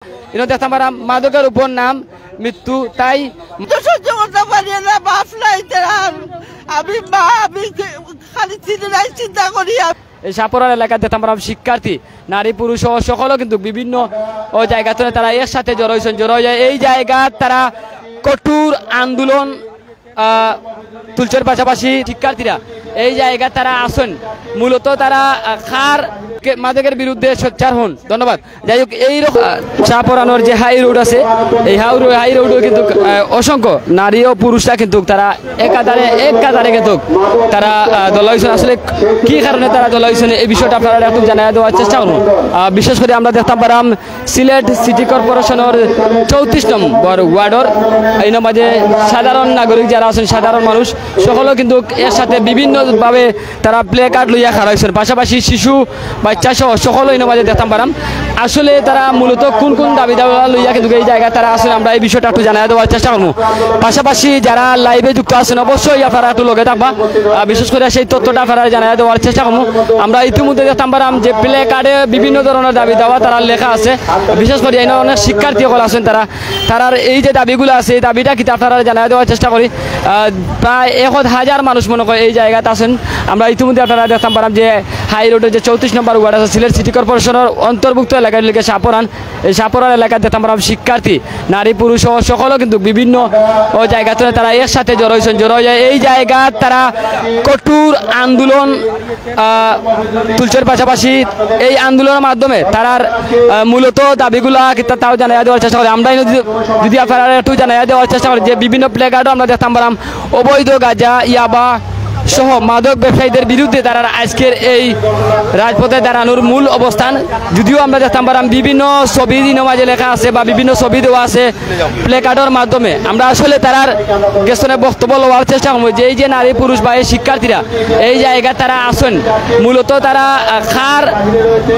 ইনো দেখতাম পারাম মাদকের উপর নাম মৃত্যু তাই সহ্য করতে পারি না বাপ নাই আমি খালি চিন্তা করি। এই সাপড়ার এলাকায় দেখতাম পারাম শিক্ষার্থী নারী পুরুষ ও সকলও কিন্তু বিভিন্ন জায়গাতে তারা এর সাথে জড়ো হয়েছেন। জড়ো হয়ে এই জায়গা তারা কঠোর আন্দোলন তুলছেন। পাশাপাশি শিক্ষার্থীরা এই জায়গা তারা আসেন মূলত তারা খার মাদকের বিরুদ্ধে সোচ্চার হন। ধন্যবাদ। যাই হোক এইরকম চা পড়ানোর যে হাই রোড আছে এই হাই রোডও কিন্তু অসংখ্য নারী ও পুরুষরা কিন্তু তারা একাধারে কিন্তু তারা দলাইছেন। আসলে কি কারণে তারা দলাইছেন এই বিষয়টা আপনারা একটু জানাই দেওয়ার চেষ্টা করুন। বিশেষ করে আমরা দেখতাম পারাম সিলেট সিটি কর্পোরেশনের 34 নম্বর ওয়ার্ডর এই মাঝে সাধারণ নাগরিক যারা আছেন সাধারণ মানুষ সকলেও কিন্তু এর সাথে বিভিন্নভাবে তারা প্লে কার্ড লইয়া খাড়া হয়েছেন। পাশাপাশি শিশু বাচ্চা সহ সকলেই মাঝে দেখতাম পারাম। আসলে তারা মূলত কোন কোন দাবি দাবা লইয়া কিন্তু এই জায়গায় তারা আসলে আমরা এই বিষয়টা একটু জানাই দেওয়ার চেষ্টা করবো। পাশাপাশি যারা লাইভে যুক্ত আছেন অবশ্যই আপনারা একটু লগে থাকবা, বিশেষ করে সেই তথ্যটা আপনারা জানাই দেওয়ার চেষ্টা করবো। আমরা ইতিমধ্যে দেখতাম পারাম যে প্লে কার্ডে বিভিন্ন ধরনের দাবি দাবা তারা লেখা আছে। বিশেষ করে এই অনেক শিক্ষার্থী সকল আছেন তারার এই যে দাবিগুলো আছে এই দাবিটা কিন্তু আপনারা জানাই দেওয়ার চেষ্টা করি। প্রায় 1000 মানুষ মনে করে এই জায়গাতে আছেন। আমরা ইতিমধ্যে আপনারা দেখতাম পারাম যে হাই রোডের যে 34 নম্বর ওয়ার্ড আছে সিলেট সিটি কর্পোরেশনের অন্তর্ভুক্ত এলাকার লিখে সাপরান। এই সাপরান এলাকায় দেখতাম পারাম শিক্ষার্থী নারী পুরুষ ও সকলও কিন্তু বিভিন্ন জায়গাতে তারা এর সাথে জড়ো হয়েছেন। জড়ো হয়ে এই জায়গা তারা কঠোর আন্দোলন তুলছেন। পাশাপাশি এই আন্দোলনের মাধ্যমে তারার মূলত দাবিগুলা তাও জানাই দেওয়ার চেষ্টা করি। আমরা যদি আপনারা একটু জানাই দেওয়ার চেষ্টা করি যে বিভিন্ন প্লে কার্ডও আমরা দেখতাম পারাম অবৈধ গাঁজা ইয়াবা সহ মাদক ব্যবসায়ীদের বিরুদ্ধে তারা আজকের এই রাজপথে দাঁড়ানোর মূল অবস্থান। যদিও আমরা দেখতাম পারাম বিভিন্ন ছবি মাঝে লেখা আছে বা বিভিন্ন ছবি দেওয়া আছে প্লে কার্ডের মাধ্যমে। আমরা আসলে তারার পেছনে বক্তব্য লওয়ার চেষ্টা করবো যে এই যে নারী পুরুষ বা এই শিক্ষার্থীরা এই জায়গায় তারা আসেন মূলত তারা খার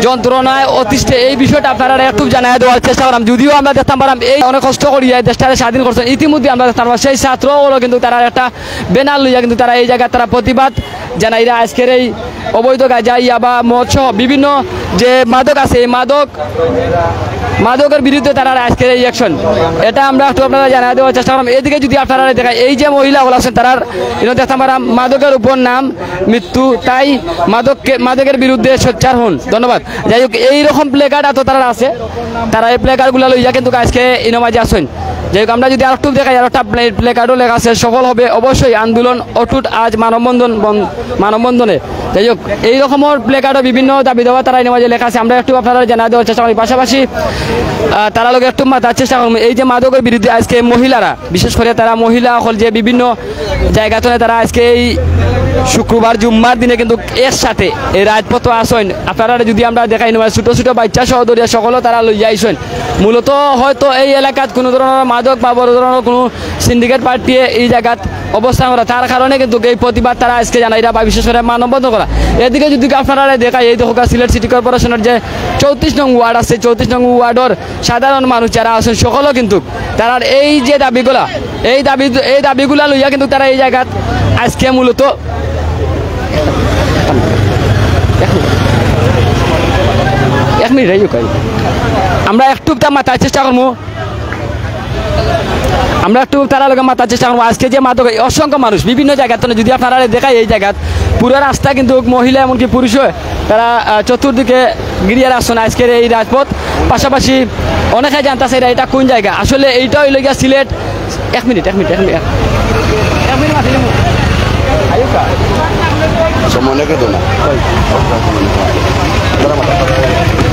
যন্ত্রণায় অতিষ্ঠে এই বিষয়টা আপনারা একটু জানাই দেওয়ার চেষ্টা করলাম। যদিও আমরা দেখতাম পারাম এই অনেক কষ্ট করিয়া দেশটারে স্বাধীন করছেন। ইতিমধ্যে আমরা দেখতাম সেই ছাত্রগুলো কিন্তু তারা একটা ব্যানার লইয়া কিন্তু তারা এই জায়গায় তারা প্রতিবাদ জানাইরা আজকের এই অবৈধ গাঁজা ইয়াবা মদ সহ বিভিন্ন যে মাদক আছে এই মাদকের বিরুদ্ধে তারা আজকের এই অ্যাকশন এটা আমরা একটু আপনারা জানাই দেওয়ার চেষ্টা করলাম। এদিকে যদি আপনারা দেখায় এই যে মহিলাগুলো আছেন তারা দেখতাম পারাম মাদকের উপর নাম মৃত্যু তাই মাদকের বিরুদ্ধে সোচ্চার হন। ধন্যবাদ। যাই হোক এইরকম প্লে কার্ড এত তারা আছে তারা এই প্লে কার্ডগুলো লইয়া কিন্তু আজকে ইনমাজে আসেন। যাই হোক আমরা যদি আর একটু দেখাই আর একটা প্লে কার্ডও লেখা আছে সফল হবে অবশ্যই আন্দোলন অটুট আজ মানববন্ধনে। যাই হোক এই রকমের প্লে কার্ডও বিভিন্ন দাবি দেওয়া তারা মাঝে লেখা আছে। আমরা একটু আপনারা জানা দেওয়ার চেষ্টা করি। পাশাপাশি তারা লোক একটু মাথার চেষ্টা করবো এই যে মাদকের বিরুদ্ধে আজকে মহিলারা বিশেষ করে তারা মহিলা হল যে বিভিন্ন জায়গাতে তারা আজকে এই শুক্রবার জুম্মার দিনে কিন্তু এর সাথে এই রাজপথ আসেন। আপনারা যদি আমরা দেখাই ছোট ছোট বাচ্চা সহদরিয়া সকলও তারা লইয়া আইসেন। মূলত হয়তো এই এলাকাত কোনো ধরনের মাদক বা বড় ধরনের কোনো সিন্ডিকেট পার্টি এই জায়গাত অবস্থান করা তার কারণে কিন্তু এই প্রতিবাদ তারা আজকে জানাইরা বা বিশেষ করে মানববন্ধন করা। এদিকে যদি আপনারা দেখাই এই দেখো সিলেট সিটি কর্পোরেশনের যে 34 নং ওয়ার্ড আছে 34 নং ওয়ার্ডের সাধারণ মানুষ যারা আছেন সকলও কিন্তু তারা এই যে দাবিগুলা এই দাবিগুলা লইয়া কিন্তু তারা এই জায়গাত আজকে মূলত এক মিনিট আমরা একটু মাথার চেষ্টা করবো। আমরা একটু তারা লোকের মাথার চেষ্টা করবো আজকে যে মাদক অসংখ্য মানুষ বিভিন্ন জায়গাতে যদি আপনারা দেখায় এই জায়গাত পুরো রাস্তা কিন্তু মহিলা এমনকি পুরুষ তারা চতুর্দিকে গিরিয়ে আসছেন আজকের এই রাজপথ। পাশাপাশি অনেকে জানতেছে এটা কোন জায়গা আসলে এইটা হইল গিয়া সিলেট। এক মিনিট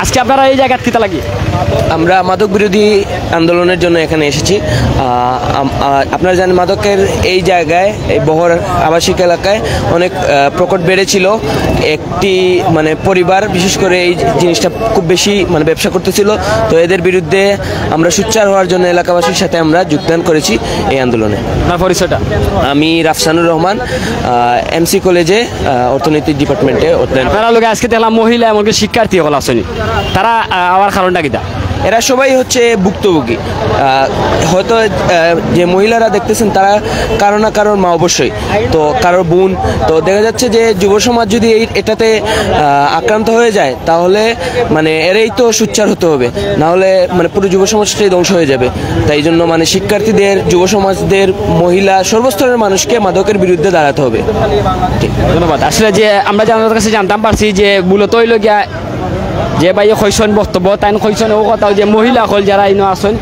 আজকে আপনারা এই জায়গা কিতা লাগি আমরা মাদক বিরোধী আন্দোলনের জন্য এখানে এসেছি। আপনারা জানেন মাদকের এই জায়গায় এই বহর আবাসিক এলাকায় অনেক প্রকট বেড়েছিল। একটি পরিবার বিশেষ করে এই জিনিসটা খুব বেশি ব্যবসা করতেছিল। তো এদের বিরুদ্ধে আমরা সোচ্চার হওয়ার জন্য এলাকাবাসীর সাথে আমরা যোগদান করেছি এই আন্দোলনে। পরিচয়টা আমি রাফসানুর রহমান, এমসি কলেজে অর্থনীতি ডিপার্টমেন্টে অধ্যয়ন। আপনারা লোক আজকে দেখলাম মহিলা এমনকি শিক্ষার্থী হল আসেনি তারা আমার কারণটা কিটা এরা সবাই হচ্ছে ভুক্তভোগী। হয়তো যে মহিলারা দেখতেছেন তারা কারো না কারোর মা অবশ্যই, তো কারোর বোন। তো দেখা যাচ্ছে যে যুব সমাজ যদি এটাতে আক্রান্ত হয়ে যায় তাহলে মানে এরাই তো সোচ্চার হতে হবে, নাহলে মানে পুরো যুব সমাজটাই ধ্বংস হয়ে যাবে। তাই জন্য মানে শিক্ষার্থীদের, যুব সমাজদের, মহিলা, সর্বস্তরের মানুষকে মাদকের বিরুদ্ধে দাঁড়াতে হবে। ধন্যবাদ। আসলে যে আমরা জানার কাছে জানতাম পারছি যে মূলত হইল গিয়া যে ভাই কইসন বক্তব্য তাই কইসন ও কথা যে মহিলা হল যারা ইনো আছেন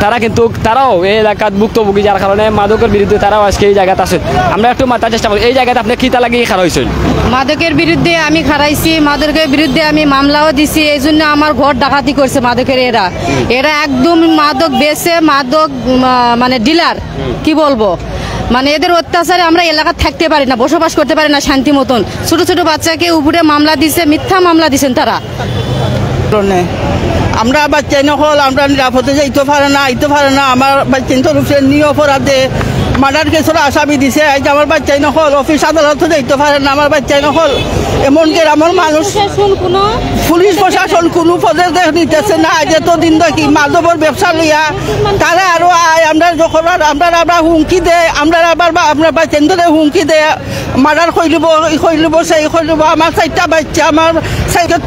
তারা কিন্তু তারাও এই এলাকার ভুক্তভোগী, যার কারণে মাদকের বিরুদ্ধে তারাও আজকে এই জায়গাতে আছেন। আমরা একটু মাথার চেষ্টা করি, এই জায়গাতে আপনি কি লাগিয়ে খারাপ হয়েছেন? মাদকের বিরুদ্ধে আমি খারাইছি, মাদকের বিরুদ্ধে আমি মামলাও দিছি। এই জন্য আমার ঘর ডাকাতি করছে মাদকের এরা একদম মাদক বেচে, মাদক মানে ডিলার, কি বলবো, মানে এদের অত্যাচারে আমরা এলাকা থাকতে পারি না, বসবাস করতে পারি না শান্তি মতন। ছোট ছোট বাচ্চাকে উপরে মামলা দিছে, মিথ্যা মামলা দিছেন তারা। আমরা বাচ্চাই নকল, আমরা নিরাপদে যাইতে পারে না, আইতে পারে না। আমার বাচ্চাই তো রূপে নিয়ে অপরাধে মার্ডার কেসের আসামি দিছে। আজ আমার বাচ্চাই নকল, অফিস আদালতে যাইতে পারে না, আমার বাচ্চাই নকল। এমনকি আমার মানুষ, পুলিশ প্রশাসন কোনো পদক্ষেপ নিতেছে না। আজ এতদিন দেখি মাদকের ব্যবসা লইয়া তারা আরো আয়, আমরা যখন আমরা হুমকি দেয়, আমরা আবার আপনার বাচ্চা হুমকি দেয়, মার্ডার কইলিব সেই কইলিব। আমার 4টা বাচ্চা, আমার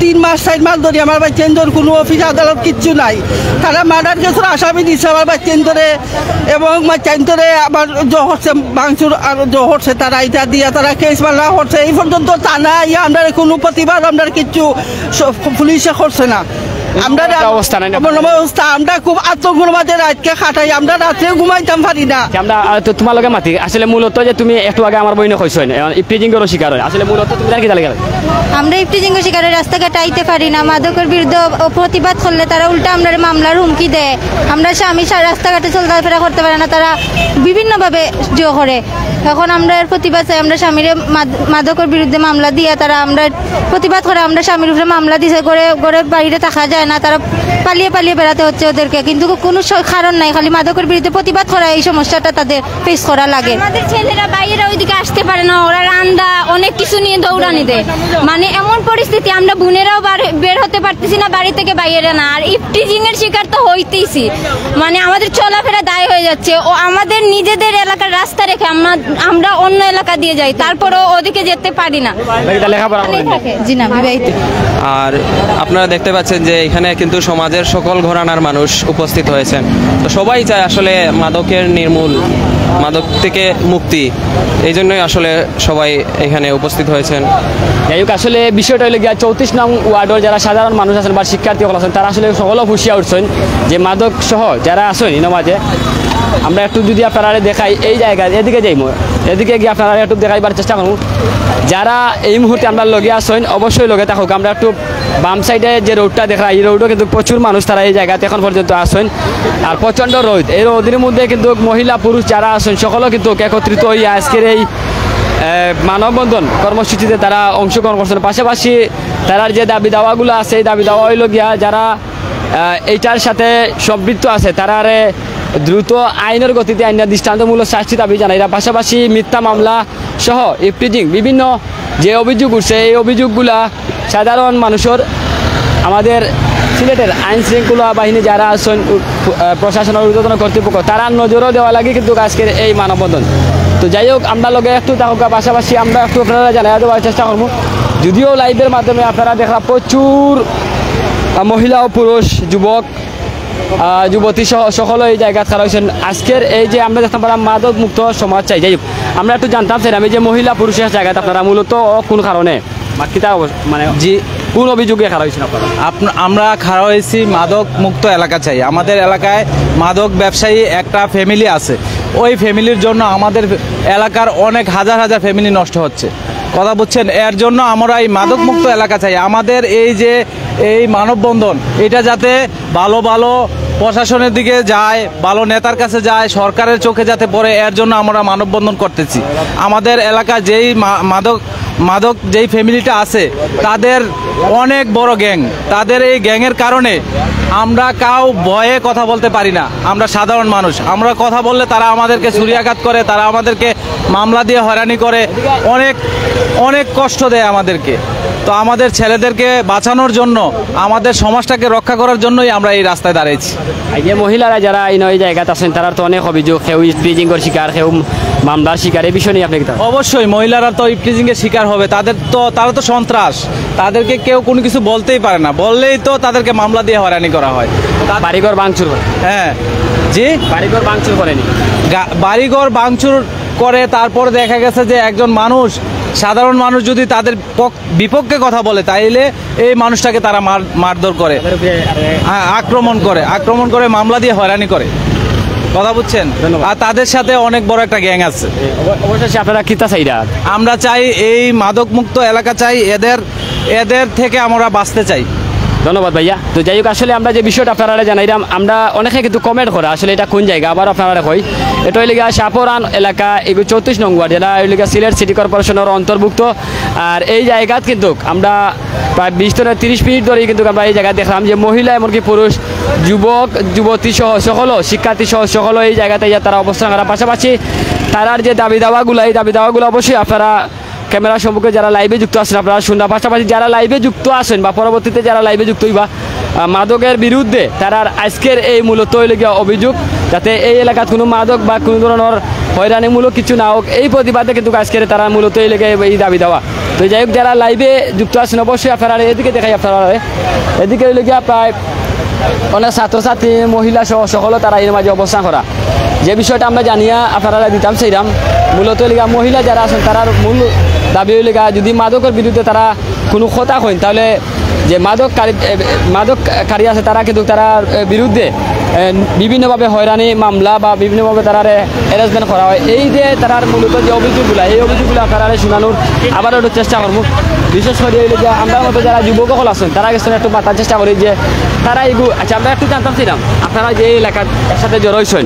3 মাস 4 মাস ধরে আমার বাচ্চা কোনো অফিস আদালত কিচ্ছু নাই। তারা মার্ডার কেসের আসামি দিচ্ছে আমার বাচ্চা এবং বাচ্চা আবার হচ্ছে ভাঙচুর আর হচ্ছে, তারা এটা দিয়ে তারা কেস মামলা করছে। এই পর্যন্ত থানা ইয়া আমরা কোনো প্রতিবাদ আমরা কিচ্ছু পুলিশে করছে না। আমরা খুব আতঙ্কের মাঝে রাতকে খাটাই, আমরা রাত্রে ঘুমাইতাম পারি না। আমরা তো তোমার লগে মাতি আসলে মূলত যে তুমি একটু আগে আমার বইনে কইছো ইফটিজিংয়ের শিকার হয়, আসলে মূলত তুমি জানি কি লাগে? আমরা ইফটিজিংয়ের শিকার হয়ে রাস্তাঘাটে আইতে পারি না। মাদকের বিরুদ্ধে প্রতিবাদ করলে তারা উল্টা আমরা মামলার হুমকি দেয়। আমরা স্বামী রাস্তাঘাটে চলাফেরা করতে পারে না, তারা বিভিন্নভাবে জয় করে। এখন আমরা এর প্রতিবাদ চাই, আমরা স্বামীর মাদকের বিরুদ্ধে মামলা দিয়ে তারা আমরা প্রতিবাদ করে, আমরা স্বামীর উপরে মামলা দিছে, ঘরে বাড়িতে থাকা যায় না, তারা পালিয়ে পালিয়ে বেড়াতে হচ্ছে ওদেরকে। কিন্তু কোনো কারণ নাই, খালি মাদকের বিরুদ্ধে প্রতিবাদ করা, এই সমস্যাটা তাদের ফেস করা লাগে। আমাদের ছেলেরা বাইরে ওইদিকে আসতে পারে না, ওরা রান্না অনেক কিছু নিয়ে দৌড়ানি দেয়। মানে এমন পরিস্থিতি, আমরা বোনেরাও বের হতে পারতেছি না বাড়ি থেকে বাইরে না। আর ইফটিজিং এর শিকার তো হইতেইছি, মানে আমাদের চলাফেরা দায় হয়ে যাচ্ছে। ও আমাদের নিজেদের এলাকার রাস্তা রেখে আমরা অন্য এলাকা দিয়ে যাই, তারপরও ওদিকে যেতে পারি না। জি না, বিবাহিত। আর আপনারা দেখতে পাচ্ছেন যে এখানে কিন্তু সমাজের সকল ঘরানার মানুষ উপস্থিত হয়েছেন। তো সবাই চায় আসলে মাদকের নির্মূল, মাদক থেকে মুক্তি, এই জন্যই আসলে সবাই এখানে উপস্থিত হয়েছেন। যাই হোক, আসলে বিষয়টা হলে গিয়া 34 নং ওয়ার্ডের যারা সাধারণ মানুষ আছেন বা শিক্ষার্থী আছেন তারা আসলে সকলে হুঁশিয়ার উঠছেন যে মাদক সহ যারা আছেন ইনো মাঝে। আমরা একটু যদি আপনারা দেখাই এই জায়গায়, এদিকে যাইব, এদিকে গিয়ে আপনারা একটু দেখাইবার চেষ্টা করুন। যারা এই মুহূর্তে আমরা লগে আসেন অবশ্যই লগে থাকুক। আমরা একটু বাম সাইডে যে রোডটা দেখা, এই রোডও কিন্তু প্রচুর মানুষ তারা এই জায়গাতে এখন পর্যন্ত আসেন। আর প্রচণ্ড রোদ, এই রোদের মধ্যে কিন্তু মহিলা পুরুষ যারা আছেন সকলেও কিন্তু একত্রিত হয়ে আজকের এই মানববন্ধন কর্মসূচিতে তারা অংশগ্রহণ করছেন। পাশাপাশি তার যে দাবি দাওয়াগুলো আছে, এই দাবি দাওয়া হইল গিয়া যারা এইটার সাথে সম্পৃক্ত আছে তারারে দ্রুত আইনের গতিতে আইনের দৃষ্টান্তমূলক শাস্তি দাবি জানাই। এরা পাশাপাশি মিথ্যা মামলা সহ ইফটিজিং বিভিন্ন যে অভিযোগ উঠছে এই অভিযোগগুলা সাধারণ মানুষের, আমাদের সিলেটের আইন শৃঙ্খলা বাহিনী যারা আছেন, প্রশাসনের ঊর্ধ্বতন কর্তৃপক্ষ, তারা নজরও দেওয়া লাগে কিন্তু আজকের এই মানববন্ধন। তো যাই হোক, আমরা লগে একটু থাকুক, পাশাপাশি আমরা একটু আপনারা জানাই দেওয়ার চেষ্টা করবো। যদিও লাইভের মাধ্যমে আপনারা দেখলাম প্রচুর মহিলা ও পুরুষ, যুবক যুবতী সহ সকলে এই জায়গা খারাপ হয়েছেন। আজকের এই যে আমরা দেখতে পারলাম মাদক মুক্ত সমাজ চাই। যাই হোক, আমরা একটু জানতাম স্যার আমি যে মহিলা পুরুষের জায়গাতে আপনারা মূলত কোন কারণে মানে জি কোন অভিযোগে খারাপ হয়েছেন আপনারা? আমরা খারাপ হয়েছি মাদক মুক্ত এলাকা চাই। আমাদের এলাকায় মাদক ব্যবসায়ী একটা ফ্যামিলি আছে, ওই ফ্যামিলির জন্য আমাদের এলাকার অনেক হাজার হাজার ফ্যামিলি নষ্ট হচ্ছে, কথা বুঝছেন। এর জন্য আমরা এই মাদক মুক্ত এলাকা চাই। আমাদের এই যে এই মানববন্ধন, এটা যাতে ভালো ভালো প্রশাসনের দিকে যায়, ভালো নেতার কাছে যায়, সরকারের চোখে যাতে পড়ে, এর জন্য আমরা মানববন্ধন করতেছি। আমাদের এলাকায় যেই মাদক যেই ফ্যামিলিটা আছে তাদের অনেক বড় গ্যাং, তাদের এই গ্যাংয়ের কারণে আমরা কাউ ভয়ে কথা বলতে পারি না। আমরা সাধারণ মানুষ, আমরা কথা বললে তারা আমাদেরকে ছুরিয়াঘাত করে, তারা আমাদেরকে মামলা দিয়ে হয়রানি করে, অনেক অনেক কষ্ট দেয় আমাদেরকে। তো আমাদের ছেলেদেরকে বাঁচানোর জন্য, আমাদের সমাজটাকে রক্ষা করার জন্যই আমরা এই রাস্তায় দাঁড়িয়েছি। এই যে মহিলারা যারা এই জায়গাতে আছেন তারা তো অনেক অভিযোগ, কেউ স্পিজিংয়ের শিকার, কেউ মামলার শিকার, এই বিষয় নিয়ে আপনি কি তা- অবশ্যই মহিলারা তো ইফটিজিংয়ের শিকার হবে, তারা তো সন্ত্রাস, তাদেরকে কেউ কোনো কিছু বলতেই পারে না, বললেই তো তাদেরকে মামলা দিয়ে হয়রানি করা হয়। বাড়িঘর ভাঙচুর করে, হ্যাঁ জি, বাড়িঘর ভাঙচুর করেনি, বাড়িঘর ভাঙচুর করে। তারপরে দেখা গেছে যে একজন মানুষ, সাধারণ মানুষ যদি তাদের বিপক্ষে কথা বলে, তাইলে এই মানুষটাকে তারা মারধর করে, হ্যাঁ, আক্রমণ করে মামলা দিয়ে হয়রানি করে। কথা বুঝছেন? আর তাদের সাথে অনেক বড় একটা গ্যাং আছে। অবশ্যই আপনারা কিতা চাইরা? আমরা চাই এই মাদক মুক্ত এলাকা চাই, এদের থেকে আমরা বাঁচতে চাই। ধন্যবাদ ভাইয়া। তো যাই হোক, আসলে আমরা যে বিষয়টা আপনারা জানাইলাম, আমরা অনেকে কিন্তু কমেন্ট করে আসলে এটা কোন জায়গা, আবার আপনারা কই এটা হইলে শাহপুরান এলাকা, এগুলো 34 নং ওয়ার্ড, যেটা হইলে সিলেট সিটি কর্পোরেশনের অন্তর্ভুক্ত। আর এই জায়গাত কিন্তু আমরা প্রায় 20 থেকে 30 মিনিট ধরেই কিন্তু আমরা এই জায়গায় দেখলাম যে মহিলা এমনকি পুরুষ, যুবক যুবতী সহ সকলও, শিক্ষার্থী সহ সকলও এই জায়গাতে তারা অবস্থান করার পাশাপাশি তারার যে দাবি দাওয়াগুলো, এই দাবি দাওয়াগুলো অবশ্যই আপনারা ক্যামেরার সম্মুখে যারা লাইভে যুক্ত আছেন আপনারা শুনবা, পাশাপাশি যারা লাইভে যুক্ত আছেন বা পরবর্তীতে যারা লাইভে যুক্ত হইবা মাদকের বিরুদ্ধে, তারার আজকের এই মূলত হইলেগিয়া অভিযোগ যাতে এই এলাকাত কোনো মাদক বা কোনো ধরনের হয়রানিমূলক কিছু না হোক, এই প্রতিবাদে কিন্তু আজকের তারা মূলত এই লেগে এই দাবি দেওয়া। তো যাই হোক, যারা লাইভে যুক্ত আছেন অবশ্যই আপনারা এদিকে দেখাই, আপনারা এদিকে হইলেগিয়া প্রায় অনেক ছাত্রছাত্রী, মহিলা সহ সকলও তারা এর মাঝে অবস্থান করা। যে বিষয়টা আমরা জানিয়া আপনারা দিতাম সেইরাম, মূলত লিগা মহিলা যারা আছেন তারার মূল দাবি হইলেগা যদি মাদকের বিরুদ্ধে তারা কোনো কথা কইন, তাহলে যে মাদককারী আছে তারা কিন্তু তারার বিরুদ্ধে বিভিন্নভাবে হয়রানি মামলা বা বিভিন্নভাবে তারা অ্যারেঞ্জমেন্ট করা হয়। এই যে তারার মূলত যে অভিযোগগুলো, এই অভিযোগগুলো আপনারা শোনানোর আবার একটু চেষ্টা করবো। বিশেষ করে এই যে আমরা মতো যারা যুবকসকল আছেন তারা গেছেন একটু বাতার চেষ্টা করি যে তারা এইগুলো, আচ্ছা আমরা একটু জানতাম ছিলাম আপনারা যে এলাকার সাথে জড়াইছেন,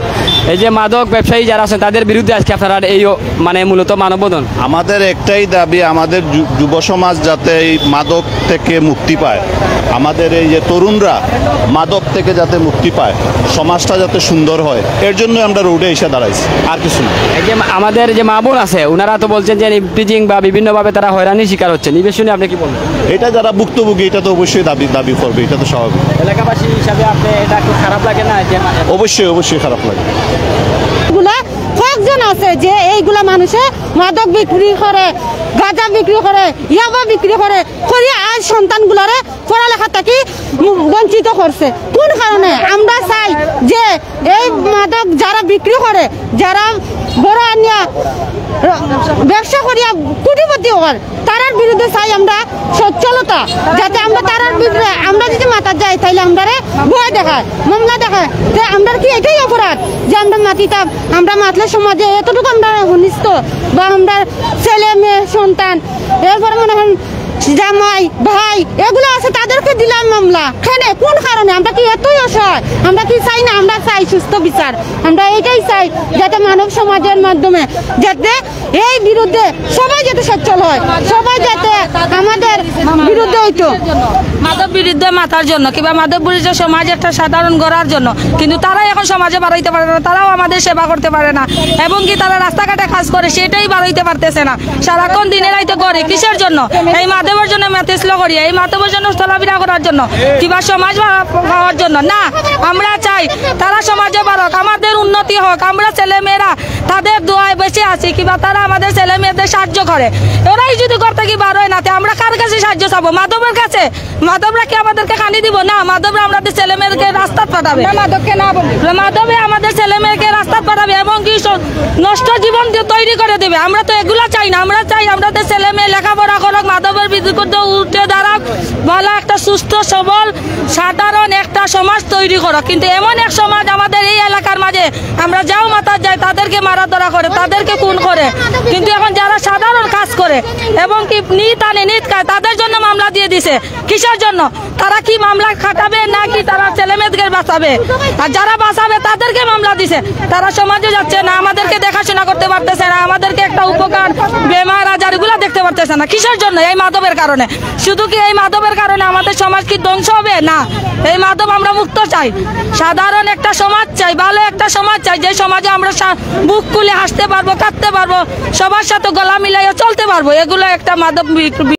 এই যে মাদক ব্যবসায়ী যারা আছেন তাদের বিরুদ্ধে আজকে আপনারা এই মানে মূলত মানববন্ধন। আমাদের একটাই দাবি, আমাদের যুব সমাজ যাতে এই মাদক থেকে মুক্তি পায়, আমাদের এই যে তরুণরা মাদক থেকে যাতে মুক্তি পায়, সমাজটা যাতে সুন্দর হয়, এর জন্য আমরা রোডে এসে দাঁড়াইছি, আর কিছু না। এই যে আমাদের যে মা বোন আছে ওনারা তো বলছেন যে ইফটিজিং বা বিভিন্নভাবে তারা হয়রানির শিকার হচ্ছে, নিবেশ শুনে আপনি কি বলবেন? এটা যারা ভুক্তভোগী এটা তো অবশ্যই দাবি করবে, এটা তো স্বাভাবিক। এলাকাবাসী হিসাবে আপনি এটা একটু খারাপ লাগে না? যে অবশ্যই খারাপ লাগে। কয়েকজন আছে যে এইগুলা মানুষে মাদক বিক্রি করে, গাঁজা বিক্রি করে, ইয়াবা বিক্রি করে আজ সন্তানগুলারে পড়ালেখা থেকে বঞ্চিত করছে। কোন কারণে? আমরা চাই যে এই মাদক যারা বিক্রি করে, যারা বড় আনিয়া ব্যবসা করিয়া কোটিপতি হওয়ার, তারার বিরুদ্ধে চাই আমরা সচ্ছলতা, যাতে আমরা তারার বিরুদ্ধে আমরা যদি মাথা যাই তাইলে আমরা ভয় দেখায়, মামলা দেখায় যে আমরা কি এটাই অপরাধ যে আমরা মাতিতাম, আমরা মাতলে সমাজে এতটুকু আমরা ঘনিষ্ঠ বা আমরা ছেলে মেয়ে সন্তান, এরপরে মনে হয় জামাই ভাই এগুলো আছে তাদেরকে দিলাম মামলা। কেন? কোন কারণে? আমরা কি এতই অসহায়? আমরা কি চাই না? আমরা চাই সুস্থ বিচার, আমরা এইটাই চাই যাতে মানব সমাজের মাধ্যমে যাতে এই বিরুদ্ধে সবাই যাতে সচ্ছল হয়, সবাই যাতে আমাদের বিরুদ্ধে হইতো, মাদক বিরুদ্ধে মাথার জন্য কিংবা মাদক বিরুদ্ধে সমাজ একটা সাধারণ গড়ার জন্য, কিন্তু তারাই এখন সমাজে বাড়াইতে পারে না, তারাও আমাদের সেবা করতে পারে না, এবং কি তারা রাস্তাঘাটে কাজ করে সেটাই বাড়াইতে পারতেছে না, সারাক্ষণ দিনে রাইতে করে কিসের জন্য? এই মাদকের জন্য মেতেছিল করি, এই মাদকের জন্য চলাফেরা করার জন্য কিংবা সমাজ পাওয়ার জন্য না। আমরা চাই তারা সমাজে বাড়ক, আমাদের উন্নতি হোক, আমরা ছেলে মেয়েরা তাদের দোয়ায় বেঁচে আছি কিংবা তারা আমাদের ছেলে মেয়েদের সাহায্য করে। ওরাই যদি করতে কি বার হয় না, আমরা কার কাছে সাহায্য চাবো? মাধবের কাছে? মাধবরা কি আমাদেরকে খানি দিব? না, মাধবরা আমাদের ছেলে মেয়েকে রাস্তা পাঠাবে, মাধবে আমাদের ছেলে মেয়েকে রাস্তা পাঠাবে এবং কি নষ্ট জীবন তৈরি করে দেবে। আমরা তো এগুলা চাই না, আমরা চাই আমাদের ছেলে মেয়ে লেখাপড়া করুক, মাধবের বিরুদ্ধে উঠে দাঁড়াক, ভালো একটা সুস্থ সবল সাধারণ একটা সমাজ তৈরি করুক। কিন্তু এমন এক সমাজ আমাদের এই এলাকার মাঝে, আমরা যাও মাথা যায় তাদেরকে মারা ধরা করে, তাদেরকে খুন করে, কিন্তু এখন যারা সাধারণ কাজ করে এবং কি নিত আনে নিত খায় তাদের জন্য মামলা দিয়ে দিছে। কিসের জন্য? তারা কি মামলা খাটাবে নাকি তারা ছেলে মেয়েদের বাঁচাবে? আর যারা বাঁচাবে তাদেরকে মামলা দিছে, তারা সমাজে যাচ্ছে না, আমাদেরকে দেখাশোনা করতে করতে পারতেছে না, আমাদেরকে একটা উপকার বেমার আজার এগুলো দেখতে পারতেছে না। কিসের জন্য? এই মাদকের কারণে। শুধু কি এই মাদকের কারণে আমাদের সমাজ কি ধ্বংস হবে? না, এই মাদক আমরা মুক্ত চাই, সাধারণ একটা সমাজ চাই, ভালো একটা সমাজ চাই, যে সমাজে আমরা বুক খুলে হাসতে পারবো, কাঁদতে পারবো, সবার সাথে গলা মিলাইয়া চলতে পারবো। এগুলো একটা মাদক